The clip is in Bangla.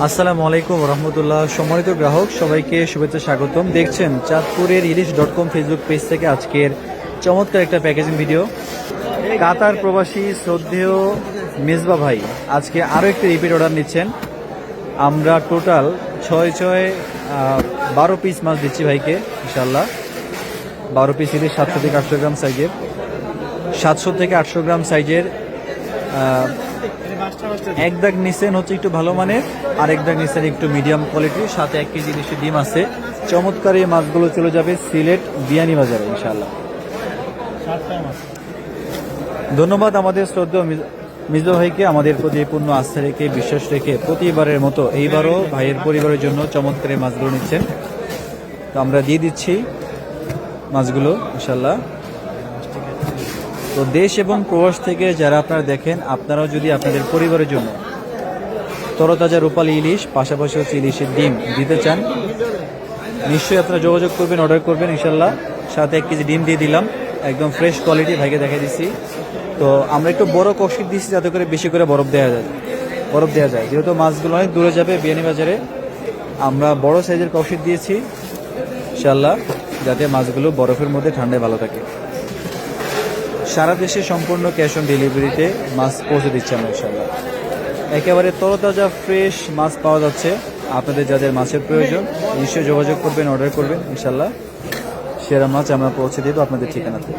আসসালামু আলাইকুম রহমতুল্লাহ। সম্মানিত গ্রাহক সবাইকে শুভেচ্ছা স্বাগতম। দেখছেন চাঁদপুরের ইলিশ.com ফেসবুক পেজ থেকে আজকের চমৎকার একটা প্যাকেজিং ভিডিও। কাতার প্রবাসী শ্রদ্ধেয় মেজবা ভাই আজকে আরও একটি রিপিট অর্ডার নিচ্ছেন। আমরা টোটাল 12 পিস মাছ দিচ্ছি ভাইকে ইনশাল্লাহ। 12 পিস ইলিশ 700 থেকে 800 গ্রাম সাইজের, 700 থেকে 800 গ্রাম সাইজের। এক দাগ নিচেন হচ্ছে একটু ভালো মানের, আর এক দাগ নিচেন একটু মিডিয়াম কোয়ালিটির, সাথে 1 কেজি ইলিশের ডিম আছে। চমৎকার এই মাছগুলো চলে যাবে সিলেট বিয়ানী বাজারে ইনশাল্লাহ। ধন্যবাদ আমাদের শ্রদ্ধেয় মিজবা ভাইকে আমাদের প্রতি পূর্ণ আস্থা রেখে বিশ্বাস রেখে প্রতিবারের মতো এইবারও ভাইয়ের পরিবারের জন্য চমৎকার এই মাছগুলো নিচ্ছেন। তো আমরা দিয়ে দিচ্ছি মাছগুলো ইনশাল্লাহ। তো দেশ এবং প্রবাস থেকে যারা আপনারা দেখেন, আপনারাও যদি আপনাদের পরিবারের জন্য তরতাজা রূপালী ইলিশ পাশাপাশি হচ্ছে ইলিশের ডিম দিতে চান, নিশ্চয়ই আপনারা যোগাযোগ করবেন, অর্ডার করবেন ইনশাল্লাহ। সাথে 1 কেজি ডিম দিয়ে দিলাম, একদম ফ্রেশ কোয়ালিটি ভাইকে দেখা দিচ্ছি। তো আমরা একটু বড় কষি দিচ্ছি যাতে করে বেশি করে বরফ দেওয়া যায়, যেহেতু মাছগুলো অনেক দূরে যাবে বিয়ানী বাজারে। আমরা বড় সাইজের কষি দিয়েছি ইনশাল্লাহ, যাতে মাছগুলো বরফের মধ্যে ঠান্ডায় ভালো থাকে। সারা দেশে সম্পূর্ণ ক্যাশ অন ডেলিভারিতে মাছ পৌঁছে দিচ্ছি আমরা ইনশাল্লাহ। একেবারে তরতাজা ফ্রেশ মাছ পাওয়া যাচ্ছে। আপনাদের যাদের মাছের প্রয়োজন নিশ্চয়ই যোগাযোগ করবেন, অর্ডার করবেন ইনশাল্লাহ। সেরা মাছ আমরা পৌঁছে দেবো আপনাদের ঠিকানাতে।